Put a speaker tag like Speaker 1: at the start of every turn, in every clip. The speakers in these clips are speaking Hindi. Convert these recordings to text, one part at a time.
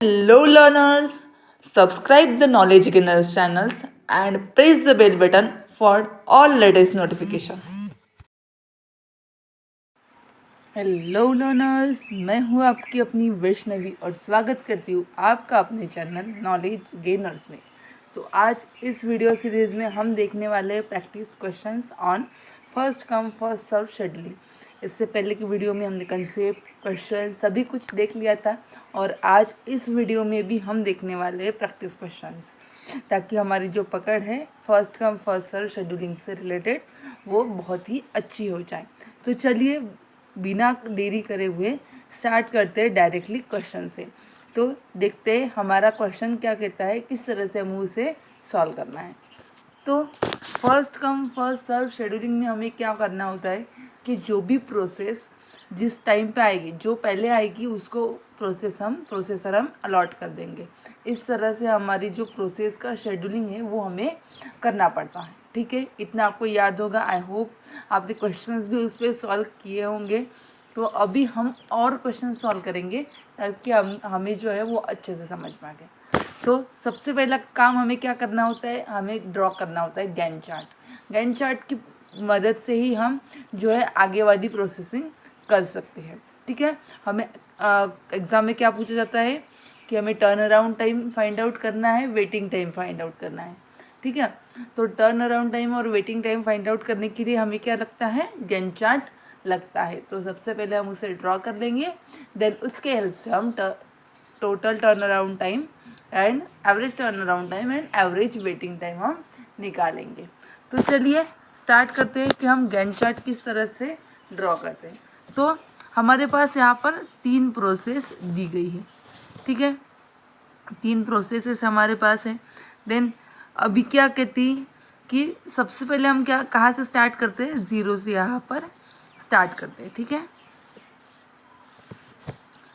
Speaker 1: Hello learners, subscribe the Knowledge Gainers channels and press the bell button for all latest notification. Hello learners, मैं हूँ आपकी अपनी वैष्णवी और स्वागत करती हूँ आपका अपने चैनल नॉलेज गेनर्स में। तो आज इस वीडियो सीरीज़ में हम देखने वाले practice questions on first come first serve scheduling. इससे पहले की वीडियो में हमने कंसेप्ट, क्वेश्चन सभी कुछ देख लिया था और आज इस वीडियो में भी हम देखने वाले हैं प्रैक्टिस क्वेश्चंस, ताकि हमारी जो पकड़ है first come first serve scheduling से रिलेटेड वो बहुत ही अच्छी हो जाए। तो चलिए बिना देरी करे हुए स्टार्ट करते हैं डायरेक्टली क्वेश्चन से। तो देखते हैं हमारा क्वेश्चन क्या कहता है, किस तरह से हमें उसे सॉल्व करना है। तो first come first serve scheduling में हमें क्या करना होता है कि जो भी प्रोसेस जिस टाइम पे आएगी, जो पहले आएगी उसको प्रोसेसर हम अलॉट कर देंगे। इस तरह से हमारी जो प्रोसेस का शेड्यूलिंग है वो हमें करना पड़ता है। ठीक है, इतना आपको याद होगा। आई होप आपने क्वेश्चंस भी उस पर सॉल्व किए होंगे। तो अभी हम और क्वेश्चन सॉल्व करेंगे ताकि हमें जो है वो अच्छे से समझ में आ जाए। तो सबसे पहला काम हमें क्या करना होता है, हमें ड्रॉ करना होता है गैंट चार्ट। गैंट चार्ट की मदद से ही हम जो है आगे वाली प्रोसेसिंग कर सकते हैं। ठीक है, हमें एग्ज़ाम में क्या पूछा जाता है कि हमें turn around time find out करना है, वेटिंग टाइम फाइंड आउट करना है। ठीक है, तो टर्न अराउंड टाइम और वेटिंग टाइम फाइंड आउट करने के लिए हमें क्या लगता है, गैंट चार्ट लगता है। तो सबसे पहले हम उसे ड्रॉ कर लेंगे, देन उसके हेल्प से हम total turn around time and average turn around time and average waiting time हम निकालेंगे। तो चलिए स्टार्ट करते हैं कि हम गैंट चार्ट किस तरह से ड्रॉ करते हैं। तो हमारे पास यहाँ पर 3 प्रोसेस दी गई है। ठीक है, 3 प्रोसेसेस हमारे पास है। देन अभी क्या कहती कि सबसे पहले हम क्या कहाँ से स्टार्ट करते हैं, 0 से यहाँ पर स्टार्ट करते हैं। ठीक है,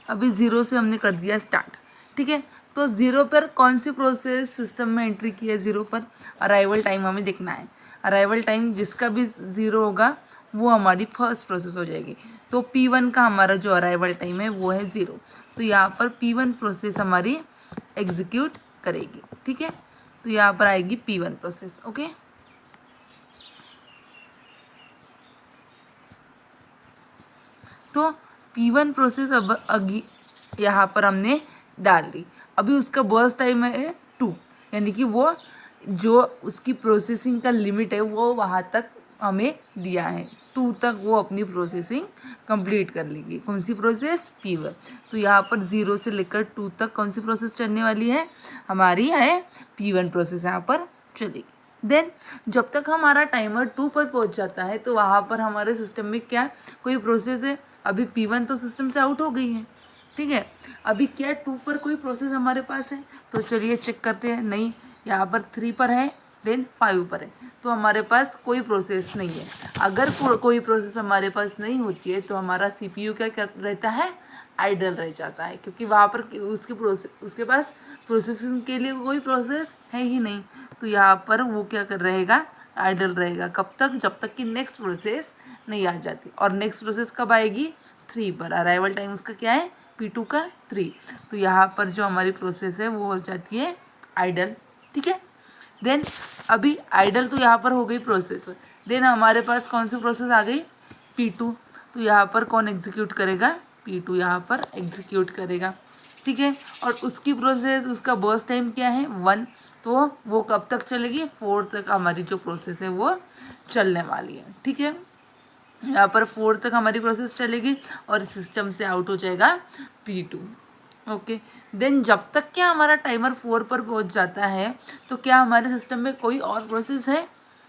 Speaker 1: अभी 0 से हमने कर दिया स्टार्ट। ठीक है, तो 0 पर कौन सी प्रोसेस सिस्टम में एंट्री की है, 0 पर अराइवल टाइम हमें देखना है। अराइवल टाइम जिसका भी 0 होगा वो हमारी फर्स्ट प्रोसेस हो जाएगी। तो P1 का हमारा जो अराइवल टाइम है वो है 0। तो यहाँ पर P1 प्रोसेस हमारी एग्जीक्यूट करेगी। ठीक है, तो यहाँ पर आएगी P1 प्रोसेस। ओके, तो P1 प्रोसेस अब यहाँ पर हमने डाल दी। अभी उसका बर्स्ट टाइम है 2, यानी कि वो जो उसकी प्रोसेसिंग का लिमिट है वो वहाँ तक हमें दिया है, 2 तक वो अपनी प्रोसेसिंग कंप्लीट कर लेगी। कौन सी प्रोसेस, P1। तो यहाँ पर 0 से लेकर 2 तक कौन सी प्रोसेस चलने वाली है, हमारी है P1 प्रोसेस यहाँ पर चलेगी। देन जब तक हमारा टाइमर 2 पर पहुँच जाता है तो वहाँ पर हमारे सिस्टम में क्या कोई प्रोसेस है। अभी P1 तो सिस्टम से आउट हो गई है। ठीक है, अभी क्या 2 पर कोई प्रोसेस हमारे पास है, तो चलिए चेक करते हैं। नहीं, यहाँ पर 3 पर है, देन 5 पर है, तो हमारे पास कोई प्रोसेस नहीं है। अगर कोई प्रोसेस हमारे पास नहीं होती है तो हमारा CPU क्या रहता है, आइडल रह जाता है, क्योंकि वहाँ पर उसके पास प्रोसेसिंग के लिए कोई प्रोसेस है ही नहीं। तो यहाँ पर वो क्या कर रहेगा, आइडल रहेगा। कब तक, जब तक कि नेक्स्ट प्रोसेस नहीं आ जाती। और नेक्स्ट प्रोसेस कब आएगी, 3 पर। अराइवल टाइम उसका क्या है, P2 का 3। तो यहाँ पर जो हमारी प्रोसेस है वो हो जाती है आइडल। ठीक है, देन अभी आइडल तो यहाँ पर हो गई प्रोसेस। देन हमारे पास कौन सी प्रोसेस आ गई, P2। तो यहाँ पर कौन एग्जीक्यूट करेगा, P2 यहाँ पर एग्जीक्यूट करेगा। ठीक है, और उसकी प्रोसेस, उसका बर्स्ट टाइम क्या है, 1। तो वो कब तक चलेगी, 4 तक हमारी जो प्रोसेस है वो चलने वाली है। ठीक है, यहाँ पर 4 तक हमारी प्रोसेस चलेगी और सिस्टम से आउट हो जाएगा P2। ओके, देन जब तक क्या हमारा टाइमर 4 पर पहुँच जाता है तो क्या हमारे सिस्टम में कोई और प्रोसेस है,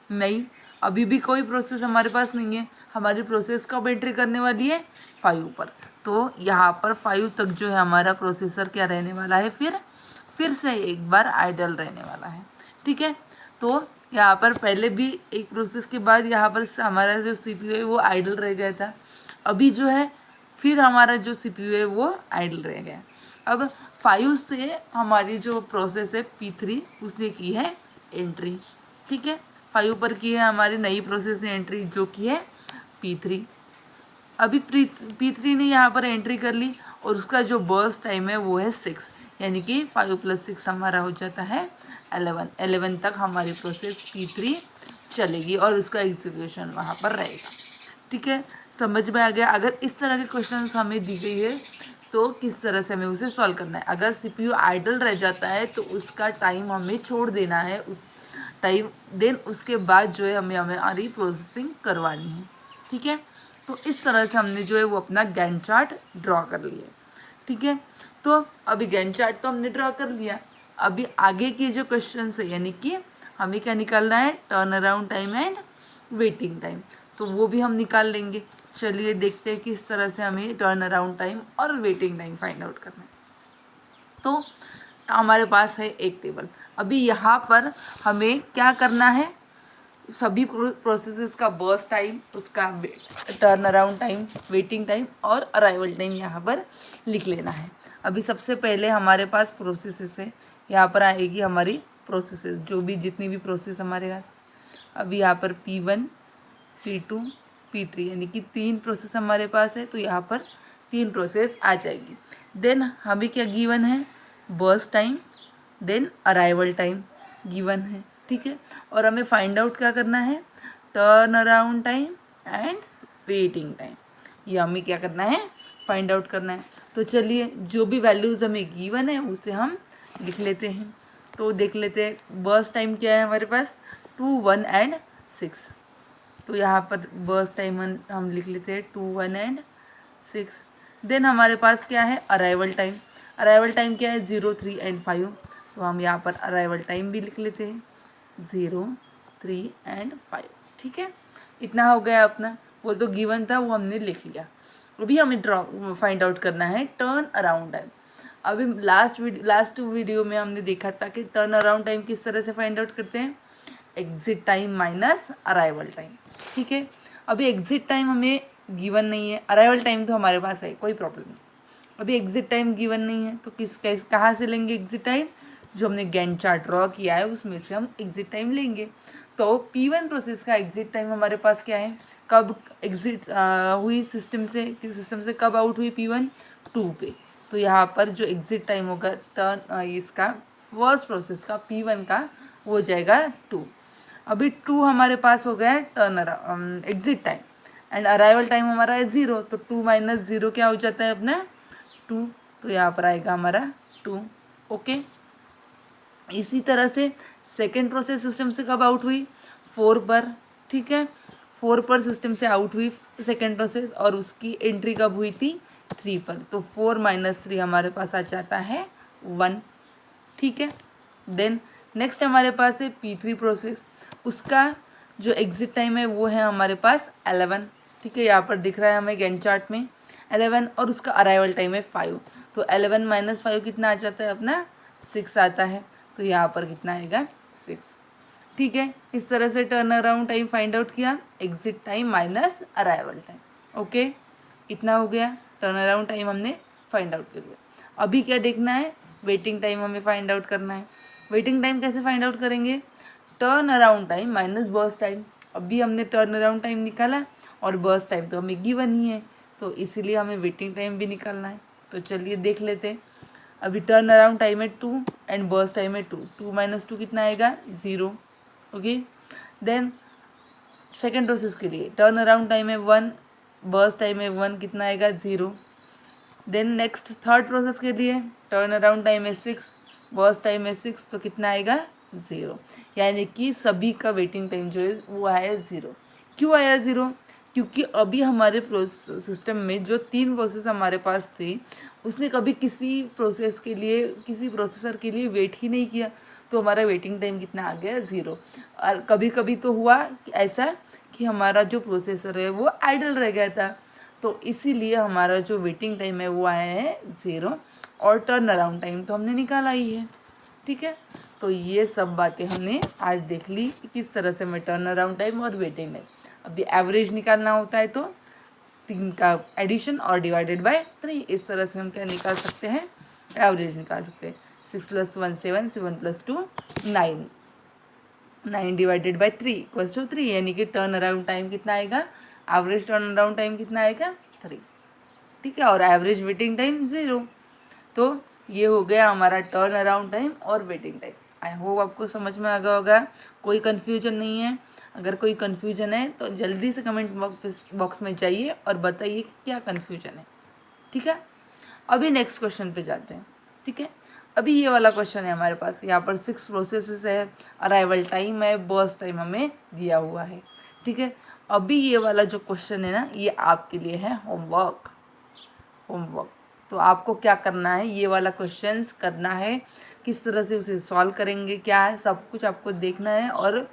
Speaker 1: नहीं, अभी भी कोई प्रोसेस हमारे पास नहीं है। हमारी प्रोसेस कब एंट्री करने वाली है, 5 पर। तो यहाँ पर 5 तक जो है हमारा प्रोसेसर क्या रहने वाला है, फिर से एक बार आइडल रहने वाला है। ठीक है, तो यहाँ पर पहले भी एक प्रोसेस के बाद यहाँ पर हमारा जो CPU है वो आइडल रह गया था। अभी जो है फिर हमारा जो CPU है वो आइडल रह गया। अब 5 से हमारी जो प्रोसेस है P3 उसने की है एंट्री। ठीक है, 5 पर की है हमारी नई प्रोसेस ने एंट्री, जो की है P3। अभी P3 ने यहाँ पर एंट्री कर ली और उसका जो बर्स्ट टाइम है वो है 6। यानी कि 5 + 6 हमारा हो जाता है 11 तक हमारी प्रोसेस P3 चलेगी और उसका एग्जीक्यूशन वहाँ पर रहेगा। ठीक है, समझ में आ गया। अगर इस तरह के क्वेश्चन हमें दी गई है तो किस तरह से हमें उसे सॉल्व करना है। अगर CPU आइडल रह जाता है तो उसका टाइम हमें छोड़ देना है टाइम, देन उसके बाद जो है हमारी प्रोसेसिंग करवानी है। ठीक है, तो इस तरह से हमने जो है वो अपना गैंट चार्ट ड्रॉ कर लिया। ठीक है, तो अभी गैंट चार्ट तो हमने ड्रॉ कर लिया। अभी आगे के जो क्वेश्चन है यानी कि हमें क्या निकालना है, turn around time and waiting time, तो वो भी हम निकाल लेंगे। चलिए देखते हैं किस तरह से हमें टर्न अराउंड टाइम और वेटिंग टाइम फाइंड आउट करना है। तो हमारे पास है एक टेबल। अभी यहाँ पर हमें क्या करना है, सभी प्रोसेसेस का बर्स्ट टाइम, उसका turn around time, waiting time और अराइवल टाइम यहाँ पर लिख लेना है। अभी सबसे पहले हमारे पास प्रोसेसेस है, यहाँ पर आएगी हमारी प्रोसेसेस, जो भी जितनी भी प्रोसेस हमारे पास। अभी यहाँ पर P1, P2, P3 यानी कि 3 प्रोसेस हमारे पास है, तो यहाँ पर 3 प्रोसेस आ जाएगी। देन हमें क्या गिवन है, burst time, then arrival time given है। ठीक है, और हमें फाइंड आउट क्या करना है, turn around time and waiting time, ये हमें क्या करना है, फाइंड आउट करना है। तो चलिए जो भी वैल्यूज़ हमें गिवन है उसे हम लिख लेते हैं। तो देख लेते हैं बर्स्ट टाइम क्या है हमारे पास, 2, 1 एंड 6। तो यहाँ पर बर्स्ट टाइम हम लिख लेते हैं 2, 1 एंड 6। देन हमारे पास क्या है, अराइवल टाइम। अराइवल टाइम क्या है, 0, 3 एंड 5। तो हम यहाँ पर अराइवल टाइम भी लिख लेते हैं 0, 3 एंड 5। ठीक है, इतना हो गया अपना, वो तो गिवन था वो हमने लिख लिया। अभी हमें फाइंड आउट करना है टर्न अराउंड टाइम। अभी लास्ट वीडियो में हमने देखा था कि टर्न अराउंड टाइम किस तरह से फाइंड आउट करते हैं, exit time minus arrival time. ठीक है, अभी एग्जिट टाइम हमें गिवन नहीं है, अराइवल टाइम तो हमारे पास है, कोई प्रॉब्लम नहीं। अभी एग्जिट टाइम गिवन नहीं है तो कहाँ से लेंगे एग्जिट टाइम, जो हमने गैंट चार्ट ड्रॉ किया है उसमें से हम एग्जिट टाइम लेंगे। तो P1 प्रोसेस का एग्जिट टाइम हमारे पास क्या है, कब एग्जिट हुई सिस्टम से कब आउट हुई P1, 2 पे। तो यहाँ पर जो एग्जिट टाइम होगा टर्न इसका फर्स्ट प्रोसेस का P1 का वो हो जाएगा 2। अभी 2 हमारे पास हो गया है turn exit time and arrival time हमारा है 0, तो 2 - 0 क्या हो जाता है अपना 2। तो यहाँ पर आएगा हमारा 2। ओके, इसी तरह से सेकेंड प्रोसेस सिस्टम से कब आउट हुई, 4 पर। ठीक है, 4 पर सिस्टम से आउट हुई सेकेंड प्रोसेस और उसकी एंट्री कब हुई थी, 3 पर। तो 4 - 3 हमारे पास आ जाता है 1। ठीक है, देन नेक्स्ट हमारे पास है P3 प्रोसेस, उसका जो एग्जिट टाइम है वो है हमारे पास 11। ठीक है, यहाँ पर दिख रहा है हमें गैंट चार्ट में 11, और उसका अराइवल टाइम है 5। तो 11 - 5 कितना आ जाता है अपना 6 आता है। तो यहाँ पर कितना आएगा 6। ठीक है, इस तरह से turn around time find out किया, exit time minus arrival time. Okay, इतना हो गया, टर्न अराउंड टाइम हमने फाइंड आउट कर लिया। अभी क्या देखना है, वेटिंग टाइम हमें फाइंड आउट करना है। वेटिंग टाइम कैसे फाइंड आउट करेंगे, turn around time minus burst time. अभी हमने टर्न अराउंड टाइम निकाला और बर्स्ट टाइम तो हमें गिवन ही है, तो इसीलिए हमें वेटिंग टाइम भी निकालना है। तो चलिए देख लेते हैं। अभी टर्न अराउंड टाइम है 2 एंड बर्स्ट टाइम है 2। 2 - 2 कितना आएगा 0। ओके, देन सेकेंड प्रोसेस के लिए टर्न अराउंड टाइम है 1, बर्स्ट टाइम है 1, कितना आएगा 0। देन नेक्स्ट थर्ड प्रोसेस के लिए टर्न अराउंड टाइम है 6, बर्स्ट टाइम है 6, तो कितना आएगा 0। यानी कि सभी का वेटिंग टाइम जो है वो आया 0। क्यों आया 0, क्योंकि अभी हमारे सिस्टम में जो 3 प्रोसेस हमारे पास थे उसने कभी किसी प्रोसेस के लिए, किसी प्रोसेसर के लिए वेट ही नहीं किया, तो हमारा वेटिंग टाइम कितना आ गया 0। और कभी कभी तो हुआ ऐसा कि हमारा जो प्रोसेसर है वो आइडल रह गया था, तो इसीलिए हमारा जो वेटिंग टाइम है वो आया है 0, और टर्न अराउंड टाइम तो हमने निकाला ही है। ठीक है, तो ये सब बातें हमने आज देख ली कि किस तरह से हमें टर्न अराउंड टाइम और वेटिंग टाइम, अभी एवरेज निकालना होता है तो 3 का एडिशन और डिवाइडेड बाय 3, इस तरह से हम क्या निकाल सकते हैं, एवरेज निकाल सकते हैं। 6 + 1 7, 7 + 2 9, 9 डिवाइडेड बाय 3 = 3, यानी कि टर्न अराउंड टाइम कितना आएगा, एवरेज टर्न अराउंड टाइम कितना आएगा 3। ठीक है, और एवरेज वेटिंग टाइम 0। तो ये हो गया हमारा टर्न अराउंड टाइम और वेटिंग टाइम। आई होप आपको समझ में आ गया होगा, कोई कन्फ्यूजन नहीं है। अगर कोई कन्फ्यूजन है तो जल्दी से कमेंट बॉक्स में जाइए और बताइए कि क्या कन्फ्यूजन है, ठीक है। अभी नेक्स्ट क्वेश्चन पे जाते हैं, ठीक है। अभी ये वाला क्वेश्चन है हमारे पास, यहाँ पर 6 प्रोसेसेस है, अराइवल टाइम है, बर्स्ट टाइम हमें दिया हुआ है, ठीक है। अभी ये वाला जो क्वेश्चन है ना, ये आपके लिए है होमवर्क। तो आपको क्या करना है, ये वाला क्वेश्चंस करना है, किस तरह से उसे सॉल्व करेंगे, क्या है, सब कुछ आपको देखना है। और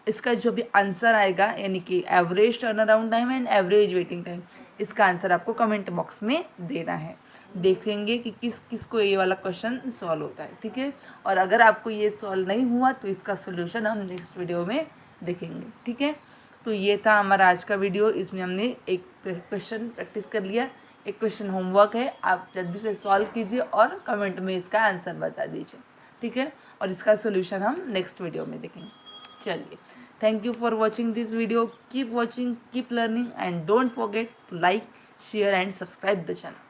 Speaker 1: इसका जो भी आंसर आएगा, यानी कि average turn around time and average waiting time, इसका आंसर आपको कमेंट बॉक्स में देना है। देखेंगे कि किस किस को ये वाला क्वेश्चन सॉल्व होता है, ठीक है। और अगर आपको ये सॉल्व नहीं हुआ तो इसका सोल्यूशन हम नेक्स्ट वीडियो में देखेंगे, ठीक है। तो ये था हमारा आज का वीडियो, इसमें हमने एक क्वेश्चन प्रैक्टिस कर लिया, एक क्वेश्चन होमवर्क है, आप जल्दी से सॉल्व कीजिए और कमेंट में इसका आंसर बता दीजिए, ठीक है। और इसका सोल्यूशन हम नेक्स्ट वीडियो में देखेंगे। चलिए, thank you for watching this video, keep watching, keep learning and don't forget to like, share and subscribe the channel.